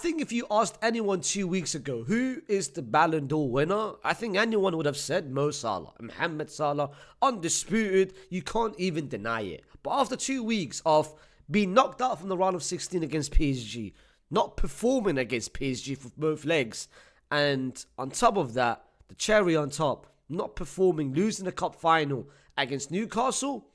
think if you asked anyone 2 weeks ago, who is the Ballon d'Or winner? I think anyone would have said Mo Salah. Mohamed Salah, undisputed. You can't even deny it. But after 2 weeks of being knocked out from the round of 16 against PSG, not performing against PSG for both legs, and on top of that, the cherry on top, not performing, losing the cup final against Newcastle,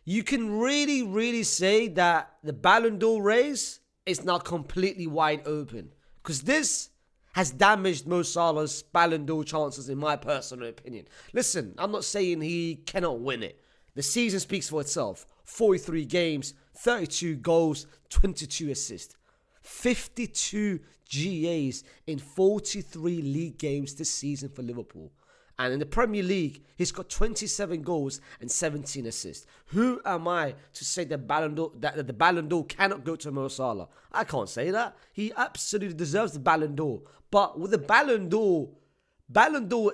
you can really say that the Ballon d'Or race is now completely wide open. Because this has damaged Mo Salah's Ballon d'Or chances, in my personal opinion. Listen, I'm not saying he cannot win it. The season speaks for itself. 43 games, 32 goals, 22 assists. 52 GAs in 43 league games this season for Liverpool. And in the Premier League, he's got 27 goals and 17 assists. Who am I to say that the Ballon d'Or cannot go to Mo Salah? I can't say that. He absolutely deserves the Ballon d'Or. But with the Ballon d'Or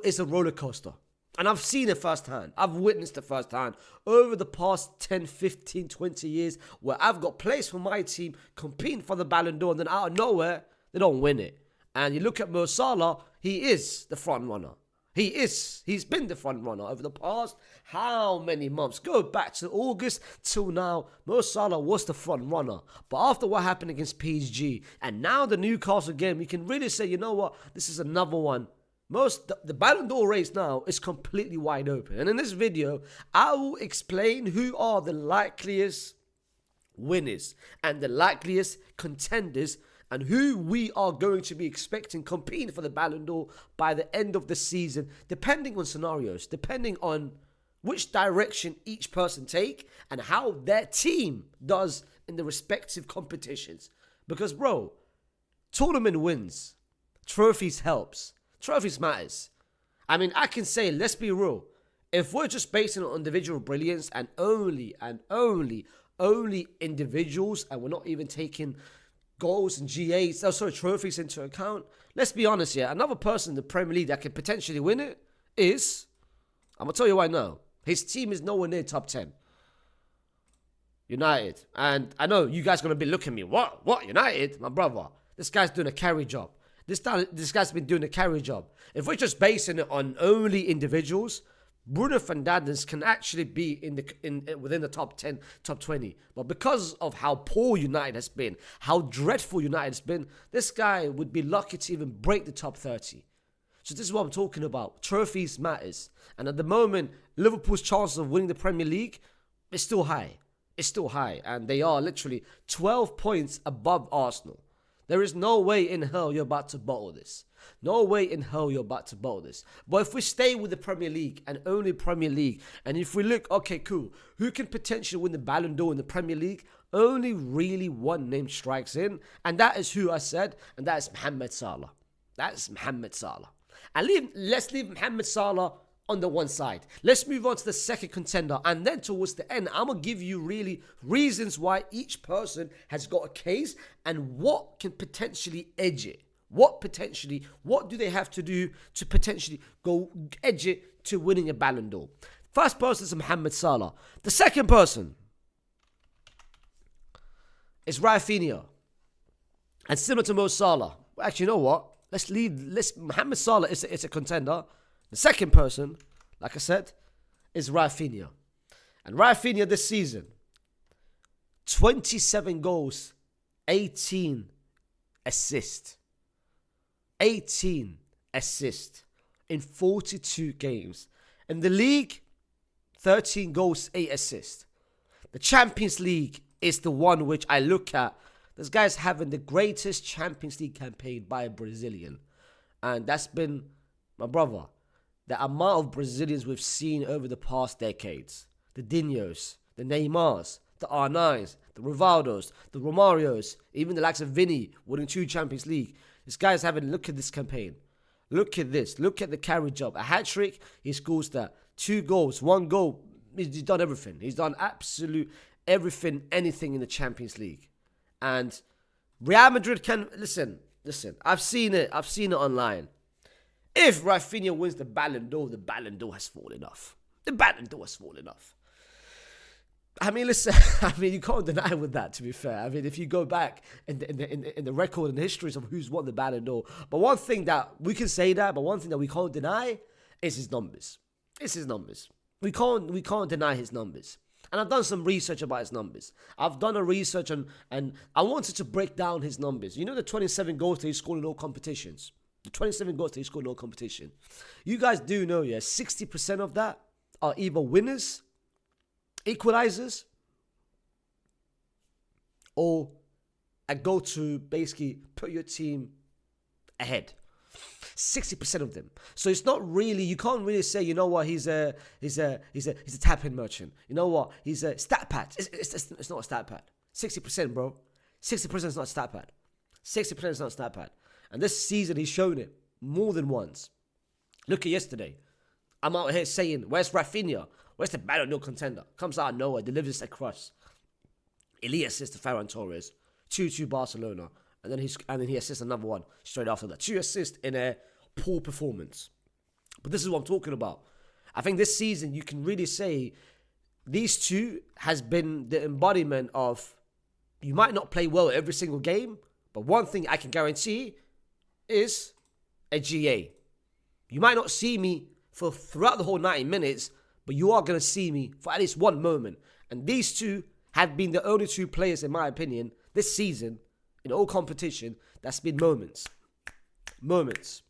is a roller coaster. And I've seen it firsthand. I've witnessed it firsthand over the past 10, 15, 20 years where I've got players for my team competing for the Ballon d'Or, and then out of nowhere, they don't win it. And you look at Mo Salah, he is the front runner. He's been the front runner over the past how many months? Go back to August till now. Mo Salah was the front runner. But after what happened against PSG and now the Newcastle game, you can really say, you know what? This is another one. The Ballon d'Or race now is completely wide open. And in this video, I will explain who are the likeliest winners and the likeliest contenders, and who we are going to be expecting competing for the Ballon d'Or by the end of the season, depending on scenarios, depending on which direction each person take and how their team does in the respective competitions. Because, bro, tournament wins, trophies helps, trophies matters. I mean, I can say, let's be real, if we're just basing it on individual brilliance and only individuals, and we're not even taking goals and trophies into account, let's be honest here, another person in the Premier League that can potentially win it is, I'm going to tell you why now, his team is nowhere near top 10. United. And I know you guys are going to be looking at me, what, United? My brother, this guy's doing a carry job. This guy's been doing a carry job. If we're just basing it on only individuals, Bruno Fernandes can actually be within the top 10, top 20. But because of how poor United has been, how dreadful United has been, this guy would be lucky to even break the top 30. So this is what I'm talking about. Trophies matters. And at the moment, Liverpool's chances of winning the Premier League is still high. It's still high. And they are literally 12 points above Arsenal. There is no way in hell you're about to bottle this. No way in hell you're about to bottle this. But if we stay with the Premier League and only Premier League, and if we look, okay, cool, who can potentially win the Ballon d'Or in the Premier League? Only really one name strikes in, and that is who I said, and that is Mohamed Salah. That's Mohamed Salah. And let's leave Mohamed Salah on the one side. Let's move on to the second contender, and then towards the end, I'm going to give you really reasons why each person has got a case and what can potentially edge it. What do they have to do to potentially go edge it to winning a Ballon d'Or? First person is Mohamed Salah. The second person is Raphinha. And similar to Mo Salah, actually, you know what? Mohamed Salah is a contender. The second person, like I said, is Raphinha. And Raphinha this season, 27 goals, 18 assists. 18 assists in 42 games. In the league, 13 goals, 8 assists. The Champions League is the one which I look at. This guy's having the greatest Champions League campaign by a Brazilian. And that's been, my brother, the amount of Brazilians we've seen over the past decades. The Dinhos, the Neymars, the R9s, the Rivaldos, the Romarios, even the likes of Vini winning 2 Champions League. This guy's having, look at this campaign. Look at this. Look at the carry job. A hat-trick, he scores that. 2 goals, 1 goal. He's done everything. He's done absolute everything, anything in the Champions League. And Real Madrid can, listen. I've seen it online. If Raphinha wins the Ballon d'Or has fallen off. The Ballon d'Or has fallen off. I mean, listen. I mean, you can't deny with that. To be fair, I mean, if you go back in the record and the histories of who's won the Ballon d'Or, but one thing that we can say that, but one thing that we can't deny is his numbers. It's his numbers. We can't deny his numbers. And I've done some research about his numbers. I've done a research and I wanted to break down his numbers. You know the 27 goals that he scored in all competitions. The 27 goals that he scored in all competition. You guys do know, yeah, 60% of that are either winners, equalizers, or a goal to basically put your team ahead. 60% of them. So it's not really, you can't really say, you know what, he's a tap-in merchant. You know what, he's a stat pad. It's not a stat pad. 60%, bro. 60% is not a stat pad. 60% is not a stat pad. And this season he's shown it more than once. Look at yesterday. I'm out here saying, where's Raphinha? Where's the Ballon d'Or contender? Comes out of nowhere, delivers a cross. Elite assist to Ferran Torres. 2-2 Barcelona. And then he assists another one straight after that. 2 assists in a poor performance. But this is what I'm talking about. I think this season you can really say these two has been the embodiment of you might not play well every single game, but one thing I can guarantee is a GA. You might not see me for throughout the whole 90 minutes, but you are going to see me for at least one moment. And these two have been the only two players, in my opinion, this season, in all competition, that's been moments.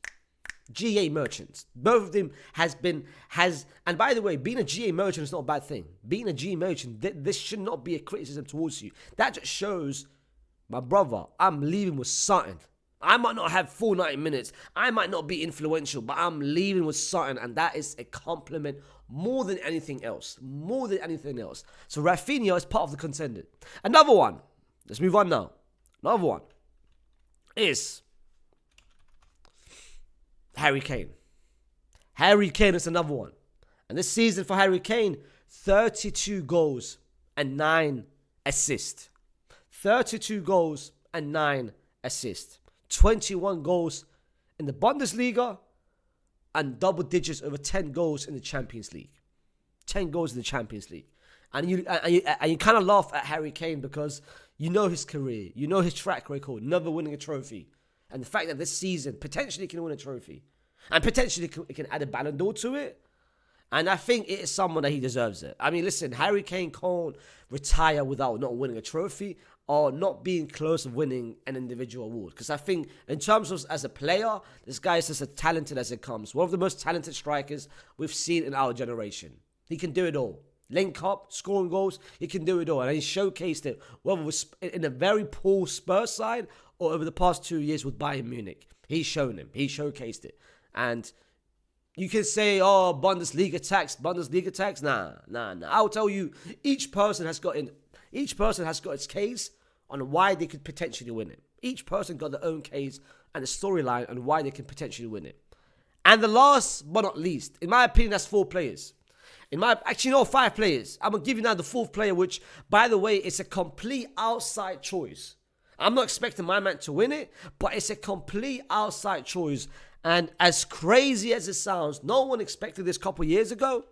GA merchants. Both of them and by the way, being a GA merchant is not a bad thing. Being a GA merchant, this should not be a criticism towards you. That just shows, my brother, I'm leaving with something. I might not have full 90 minutes. I might not be influential, but I'm leaving with something, and that is a compliment more than anything else. More than anything else. So Raphinha is part of the contender. Another one. Let's move on now. Another one is Harry Kane. Harry Kane is another one. And this season for Harry Kane, 32 goals and 9 assists. 32 goals and 9 assists. 21 goals in the Bundesliga and double digits over 10 goals in the Champions League. 10 goals in the Champions League. And you kind of laugh at Harry Kane because you know his career. You know his track record, never winning a trophy. And the fact that this season, potentially he can win a trophy. And potentially he can add a Ballon d'Or to it. And I think it is someone that he deserves it. I mean, listen, Harry Kane can't retire without not winning a trophy or not being close to winning an individual award. Because I think in terms of as a player, this guy is just as talented as it comes. One of the most talented strikers we've seen in our generation. He can do it all. Link up, scoring goals, he can do it all. And he showcased it, whether it was in a very poor Spurs side or over the past 2 years with Bayern Munich. He's shown him. He showcased it. And you can say, oh, Bundesliga tax. Nah. I'll tell you, each person has got its case on why they could potentially win it. Each person got their own case and a storyline on why they can potentially win it. And the last but not least, in my opinion, that's 4 players. 5 players. I'm going to give you now the 4th player, which, by the way, it's a complete outside choice. I'm not expecting my man to win it, but it's a complete outside choice. And as crazy as it sounds, no one expected this a couple years ago.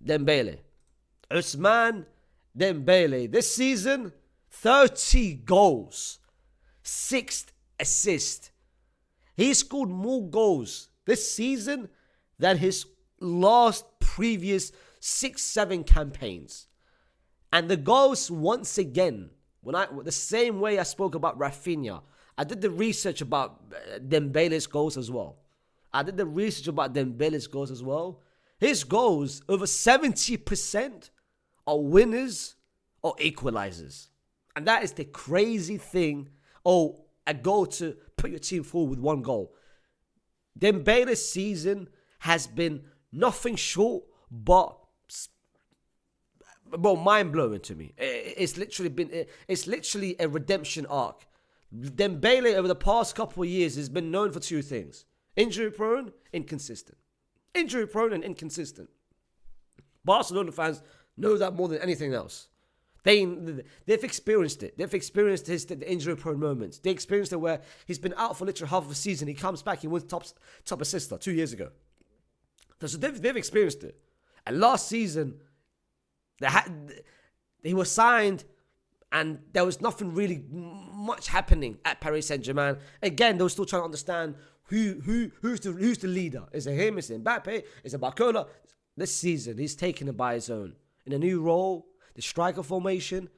Dembélé. Ousmane Dembélé. This season, 30 goals. 6 assists. He scored more goals this season than his last previous 6-7 campaigns. And the goals, once again, the same way I spoke about Raphinha, I did the research about Dembele's goals as well. His goals, over 70% are winners or equalizers. And that is the crazy thing. Oh, a goal to put your team forward with 1 goal. Dembele's season has been nothing short but mind-blowing to me. It's literally a redemption arc. Dembélé over the past couple of years has been known for 2 things. Injury-prone, inconsistent. Barcelona fans know that more than anything else. They've experienced it. They've experienced the injury-prone moments. They experienced it where he's been out for literally half of a season. He comes back, he wins top assister 2 years ago. So they've experienced it. And last season, He was signed, and there was nothing really much happening at Paris Saint-Germain. Again, they were still trying to understand who's the leader. Is it him? Is it Mbappé? Is it Barcola? This season, he's taken it by his own. In a new role, the striker formation,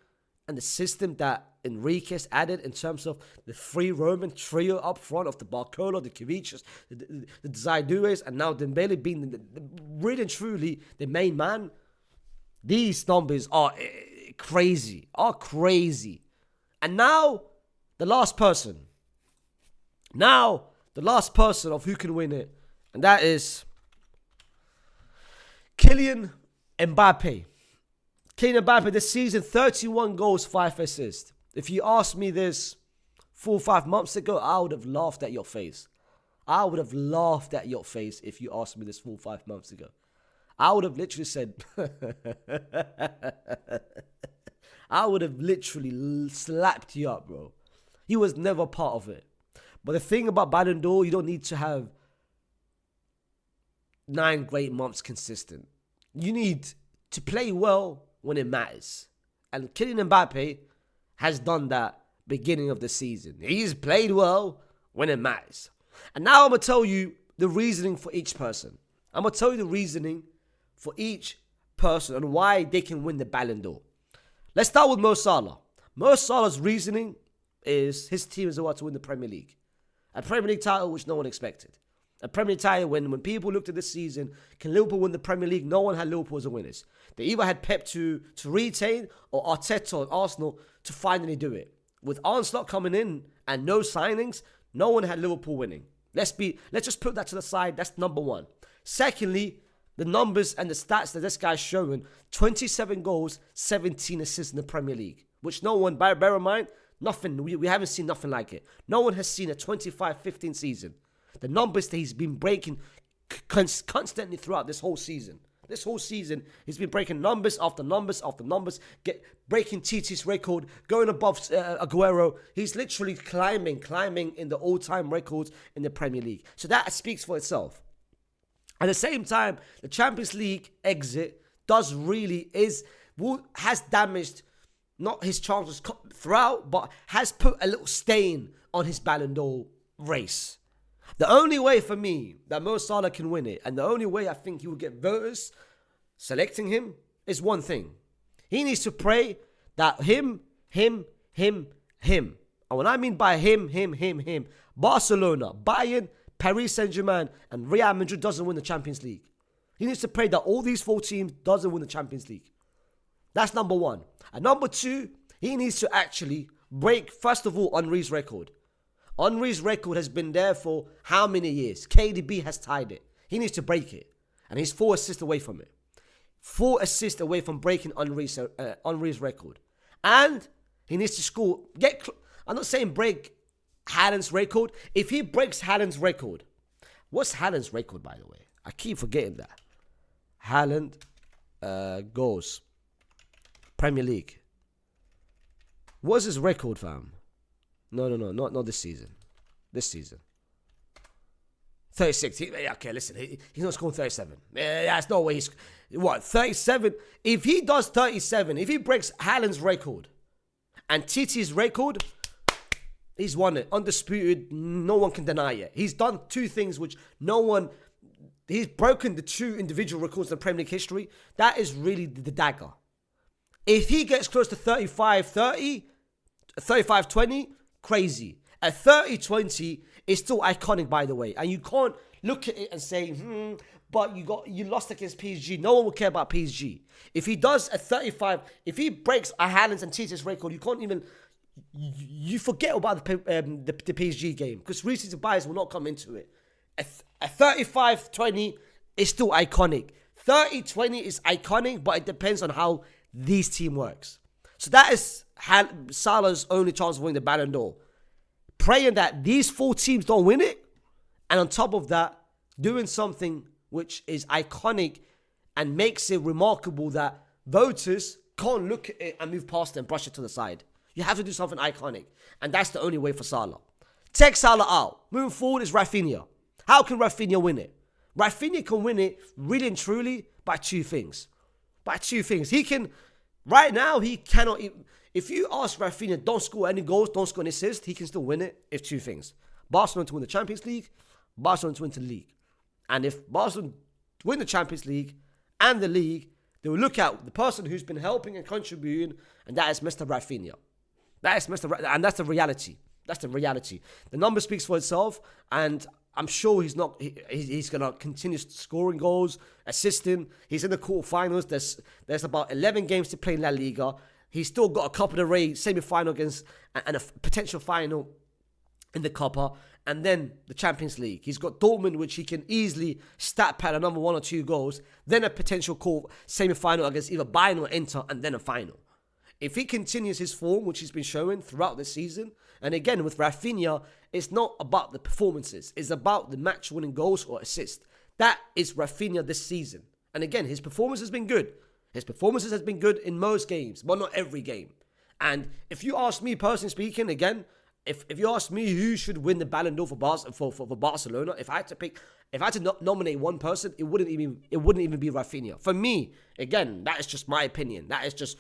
and the system that Enriquez added in terms of the free Roman trio up front of the Barcola, the Kivicius, the Zaidues, and now Dembélé being really and truly the main man. These numbers are crazy. And now, the last person. Now, the last person of who can win it. And that is Kylian Mbappé. Kylian Mbappé this season, 31 goals, 5 assists. If you asked me this 4 or 5 months ago, I would have laughed at your face. I would have laughed at your face if you asked me this 4 or 5 months ago. I would have literally said, I would have literally slapped you up, bro. He was never part of it. But the thing about Ballon d'Or, you don't need to have 9 great months consistent. You need to play well when it matters. And Kylian Mbappé has done that beginning of the season. He's played well when it matters. And now I'm going to tell you the reasoning for each person. I'm going to tell you the reasoning for each person and why they can win the Ballon d'Or. Let's start with Mo Salah. Mo Salah's reasoning is his team is about to win the Premier League. A Premier League title which no one expected. A Premier League title when people looked at this season, can Liverpool win the Premier League? No one had Liverpool as a winners. They either had Pep to retain or Arteta and Arsenal to finally do it. With Arsenal coming in and no signings, no one had Liverpool winning. Let's just put that to the side. That's number one. Secondly, the numbers and the stats that this guy's showing, 27 goals, 17 assists in the Premier League, which no one, bear in mind, nothing, we haven't seen nothing like it. No one has seen a 25-15 season. The numbers that he's been breaking constantly throughout this whole season. This whole season, he's been breaking numbers after numbers after numbers, breaking Titi's record, going above Aguero. He's literally climbing in the all-time records in the Premier League. So that speaks for itself. At the same time, the Champions League exit has damaged not his chances throughout, but has put a little stain on his Ballon d'Or race. The only way for me that Mo Salah can win it, and the only way I think he will get voters selecting him, is one thing. He needs to pray that him. And when I mean by him, Barcelona, Bayern, Paris Saint-Germain, and Real Madrid doesn't win the Champions League. He needs to pray that all these 4 teams doesn't win the Champions League. That's number one. And number two, he needs to actually break, first of all, Henry's record. Henry's record has been there for how many years? KDB has tied it. He needs to break it. And he's 4 assists away from it. 4 assists away from breaking Henry's record. And he needs to score. I'm not saying break Haaland's record. If he breaks Haaland's record, what's Haaland's record, by the way? I keep forgetting that. Haaland goals. Premier League. What's his record, fam? No, not this season. This season. 36. Okay, listen, he's not scoring 37. There's no way he's... What, 37? If he does 37, if he breaks Haaland's record and Titi's record, he's won it. Undisputed. No one can deny it. He's done 2 things which no one... He's broken the 2 individual records in the Premier League history. That is really the dagger. If he gets close to 35-30, 35-20, crazy. At 30-20, it's still iconic, by the way. And you can't look at it and say, but you lost against PSG. No one will care about PSG. If he does at 35, if he breaks a Haaland's and Titi's record, you can't even... You forget about the PSG game. Because recency bias will not come into it. At 35-20, it's still iconic. 30-20 is iconic, but it depends on how this team works. So that is Salah's only chance of winning the Ballon d'Or. Praying that these 4 teams don't win it. And on top of that, doing something which is iconic and makes it remarkable that voters can't look at it and move past it and brush it to the side. You have to do something iconic. And that's the only way for Salah. Take Salah out. Moving forward is Raphinha. How can Raphinha win it? Raphinha can win it really and truly by 2 things. By 2 things. He can Right now, he cannot even... If you ask Raphinha, don't score any goals, don't score any assists, he can still win it if two things. Barcelona to win the Champions League, Barcelona to win the league. And if Barcelona win the Champions League and the league, they will look at the person who's been helping and contributing, and that is Mr. Raphinha. And that's the reality. That's the reality. The number speaks for itself, and I'm sure he's going to continue scoring goals, assisting. He's in the quarterfinals. There's about 11 games to play in La Liga. He's still got a Copa del Rey semi-final against and a potential final in the Copa, and then the Champions League. He's got Dortmund, which he can easily stat pad another 1 or 2 goals, then a potential semi-final against either Bayern or Inter, and then a final. If he continues his form, which he's been showing throughout the season, and again with Raphinha, it's not about the performances, it's about the match-winning goals or assists. That is Raphinha this season. And again, his performance has been good. His performances has been good in most games, but not every game. And if you ask me, personally speaking, again, if you ask me who should win the Ballon d'Or for Barcelona, if I had to nominate one person, it wouldn't even be Raphinha. For me, again, that is just my opinion. That is just...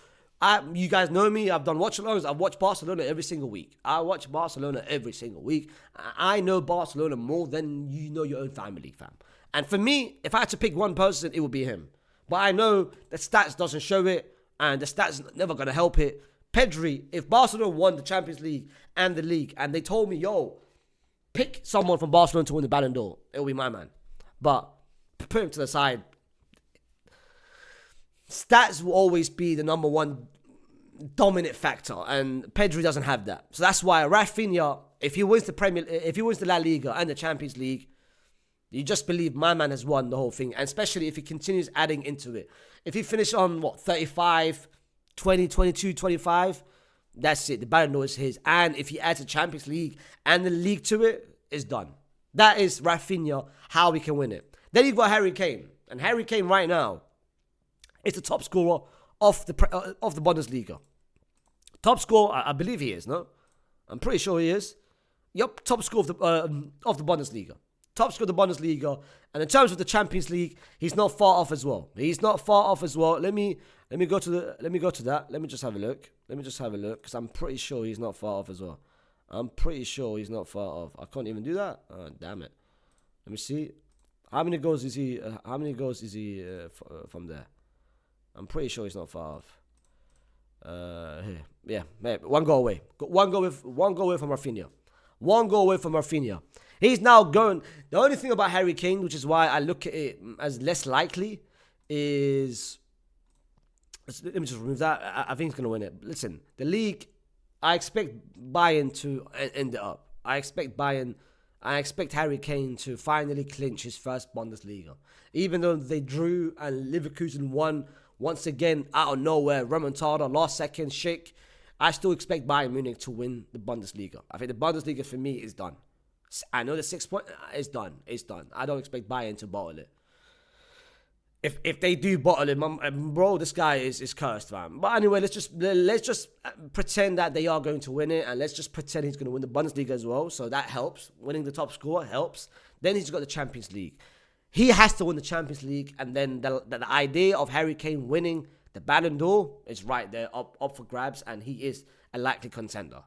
you guys know me. I've done watch-alongs. I've watched Barcelona every single week. I watch Barcelona every single week. I know Barcelona more than you know your own family, fam. And for me, if I had to pick one person, it would be him. But I know the stats doesn't show it, and the stats never going to help it. Pedri, if Barcelona won the Champions League and the league, and they told me, yo, pick someone from Barcelona to win the Ballon d'Or, it'll be my man. But put him to the side. Stats will always be the number one dominant factor, and Pedri doesn't have that. So that's why Raphinha, if he wins the La Liga and the Champions League, you just believe my man has won the whole thing, and especially if he continues adding into it. If he finishes on 35, 20, 22, 25, that's it. The Ballon d'Or is his. And if he adds the Champions League and the league to it, it's done. That is Raphinha, how we can win it. Then you've got Harry Kane, and Harry Kane right now is the top scorer of the Bundesliga. Top scorer, I believe he is, no? I'm pretty sure he is. Yup, top scorer of the Bundesliga. Top scorer of the Bundesliga. And in terms of the Champions League, he's not far off as well. Let me go to that. Let me just have a look. Because I'm pretty sure he's not far off as well. I can't even do that. Oh, damn it. Let me see. How many goals is he from there? I'm pretty sure he's not far off. Yeah, maybe. One goal away. One goal away from Raphinha. He's now going... The only thing about Harry Kane, which is why I look at it as less likely, is... Let me just remove that. I think he's going to win it. Listen, the league, I expect Bayern to end it up. I expect Harry Kane to finally clinch his first Bundesliga. Even though they drew and Leverkusen won once again out of nowhere, remontada, last second, Schick, I still expect Bayern Munich to win the Bundesliga. I think the Bundesliga for me is done. I know the 6 point is done. It's done. I don't expect Bayern to bottle it. If they do bottle it, bro, this guy is cursed, man. But anyway, let's just pretend that they are going to win it, and let's just pretend he's going to win the Bundesliga as well. So that helps. Winning the top scorer helps. Then he's got the Champions League. He has to win the Champions League, and then the idea of Harry Kane winning the Ballon d'Or is right there, up for grabs, and he is a likely contender.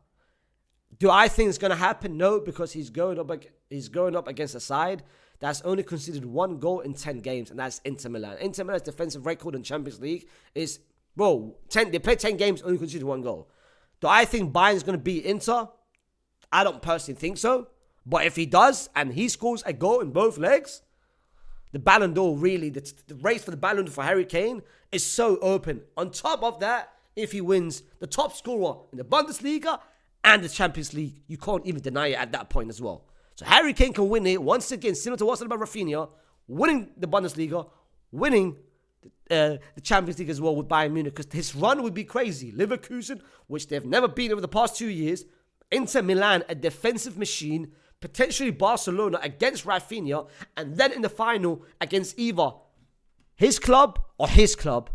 Do I think it's going to happen? No, because he's going up against a side that's only conceded 1 goal in 10 games, and that's Inter Milan. Inter Milan's defensive record in Champions League is, they played 10 games, only conceded 1 goal. Do I think Bayern's going to beat Inter? I don't personally think so. But if he does, and he scores a goal in both legs, the Ballon d'Or really, the race for the Ballon d'Or for Harry Kane is so open. On top of that, if he wins the top scorer in the Bundesliga and the Champions League, you can't even deny it at that point as well. So Harry Kane can win it once again, similar to what's said about Raphinha, winning the Bundesliga, winning the Champions League as well with Bayern Munich, because his run would be crazy. Leverkusen, which they've never beaten over the past 2 years, Inter Milan, a defensive machine, potentially Barcelona against Raphinha, and then in the final against either his club or his club,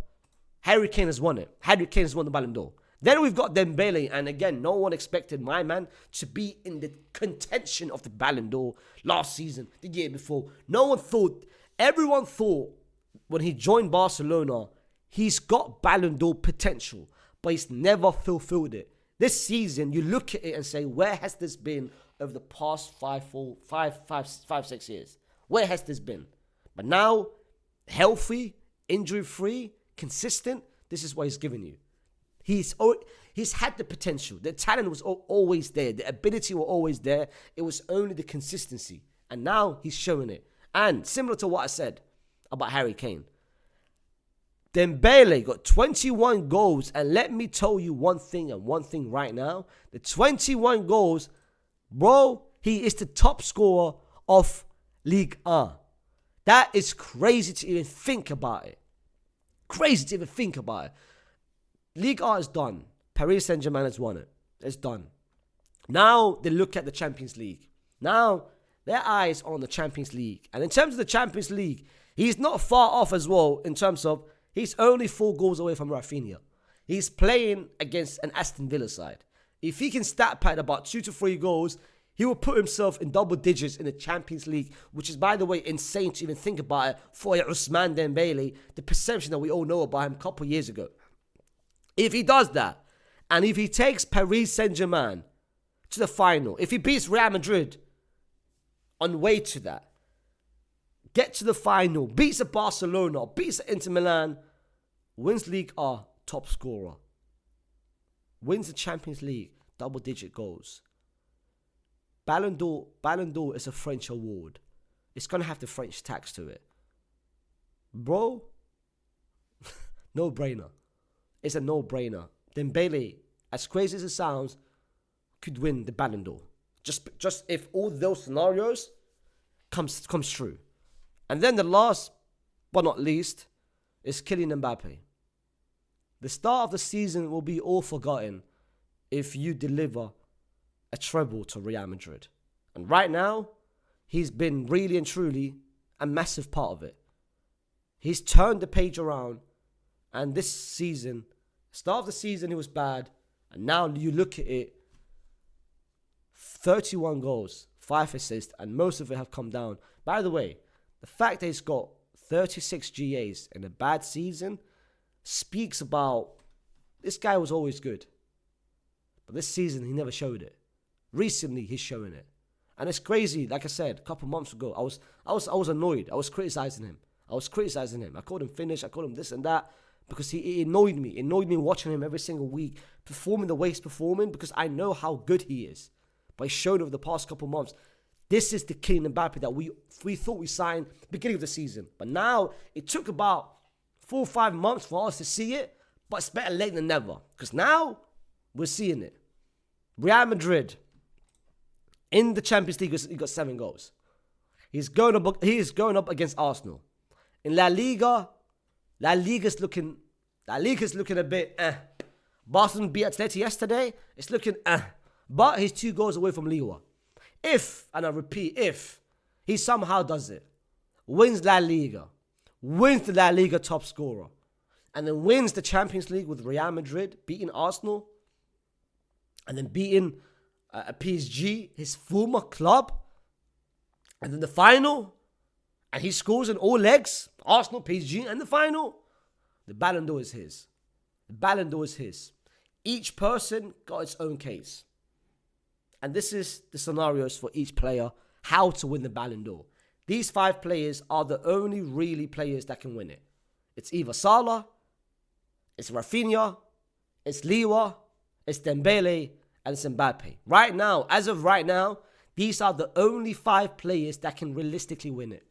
Harry Kane has won it. Harry Kane has won the Ballon d'Or. Then we've got Dembélé, and again, no one expected my man to be in the contention of the Ballon d'Or last season, the year before. Everyone thought when he joined Barcelona, he's got Ballon d'Or potential, but he's never fulfilled it. This season, you look at it and say, where has this been over the past 6 years? Where has this been? But now, healthy, injury-free, consistent, this is what he's given you. He's had the potential. The talent was always there. The ability was always there. It was only the consistency. And now he's showing it. And similar to what I said about Harry Kane, Dembélé got 21 goals. And let me tell you one thing right now. The 21 goals, bro, he is the top scorer of Ligue 1. That is crazy to even think about it. Crazy to even think about it. Ligue 1 is done. Paris Saint-Germain has won it. It's done. Now they look at the Champions League. Now their eyes are on the Champions League. And in terms of the Champions League, he's not far off as well in terms of he's only 4 goals away from Raphinha. He's playing against an Aston Villa side. If he can stat pad about 2 to 3 goals, he will put himself in double digits in the Champions League, which is, by the way, insane to even think about it for Ousmane Dembélé, the perception that we all know about him a couple of years ago. If he does that, and if he takes Paris Saint-Germain to the final, if he beats Real Madrid on way to that, get to the final, beats a Barcelona, beats a Inter Milan, wins League R, top scorer, wins the Champions League, double-digit goals. Ballon d'Or is a French award. It's going to have the French tax to it. Bro, no-brainer. It's a no-brainer. Dembélé, as crazy as it sounds, could win the Ballon d'Or. Just if all those scenarios comes true. And then the last, but not least, is Kylian Mbappé. The start of the season will be all forgotten if you deliver a treble to Real Madrid. And right now, he's been really and truly a massive part of it. He's turned the page around, and this season, start of the season, he was bad, and now you look at it, 31 goals, 5 assists, and most of it have come down. By the way, the fact that he's got 36 GAs in a bad season speaks about this guy was always good. But this season, he never showed it. Recently, he's showing it. And it's crazy, like I said, a couple months ago, I was annoyed. I was criticizing him. I called him Finnish, I called him this and that, because he annoyed me. It annoyed me watching him every single week, performing the way he's performing, because I know how good he is. But he's shown over the past couple months. This is the Kylian Mbappé that we thought we signed beginning of the season. But now, it took about 4 or 5 months for us to see it, but it's better late than never. Because now, we're seeing it. Real Madrid, in the Champions League, he got 7 goals. He is going up against Arsenal. In La Liga's looking a bit Barcelona beat Atleti yesterday. It's looking But he's 2 goals away from Lille. If, and I repeat, if he somehow does it, wins La Liga, wins the La Liga top scorer, and then wins the Champions League with Real Madrid, beating Arsenal, and then beating PSG, his former club, and then the final, and he scores in all legs, Arsenal, PSG, and the final, the Ballon d'Or is his. The Ballon d'Or is his. Each person got its own case. And this is the scenarios for each player, how to win the Ballon d'Or. These 5 players are the only really players that can win it. It's either Salah, it's Raphinha, it's Liwa, it's Dembélé, and it's Mbappé. Right now, as of right now, these are the only 5 players that can realistically win it.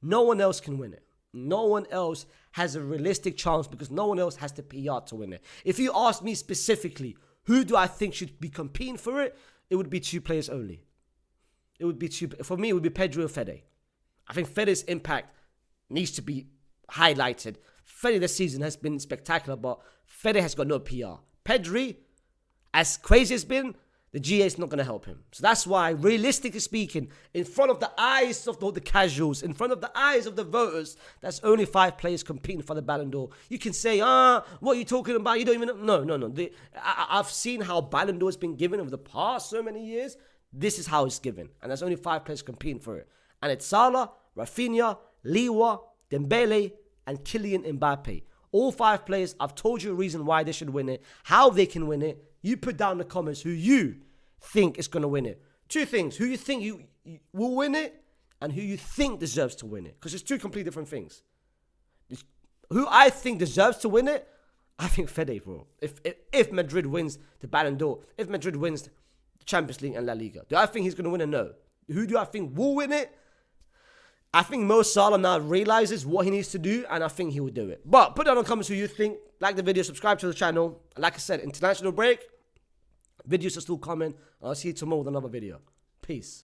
No one else can win it. No one else has a realistic chance because no one else has the PR to win it. If you ask me specifically, who do I think should be competing for it? It would be 2 players only. It would be 2. For me, it would be Pedri or Fede. I think Fede's impact needs to be highlighted. Fede this season has been spectacular, but Fede has got no PR. Pedri, as crazy as been, the GA is not going to help him. So that's why, realistically speaking, in front of the eyes of the casuals, in front of the eyes of the voters, that's only 5 players competing for the Ballon d'Or. You can say, what are you talking about? You don't even know. No. I've seen how Ballon d'Or has been given over the past so many years. This is how it's given. And there's only 5 players competing for it. And it's Salah, Raphinha, Liwa, Dembélé, and Kylian Mbappé. All 5 players, I've told you a reason why they should win it, how they can win it. You put down in the comments who you think is going to win it. 2 things, who you think you will win it and who you think deserves to win it. Because it's 2 completely different things. Who I think deserves to win it, I think Fede, bro. If Madrid wins the Ballon d'Or, if Madrid wins the Champions League and La Liga, do I think he's going to win it? No. Who do I think will win it? I think Mo Salah now realizes what he needs to do, and I think he will do it. But put down in the comments who you think. Like the video, subscribe to the channel. Like I said, international break. Videos are still coming. I'll see you tomorrow with another video. Peace.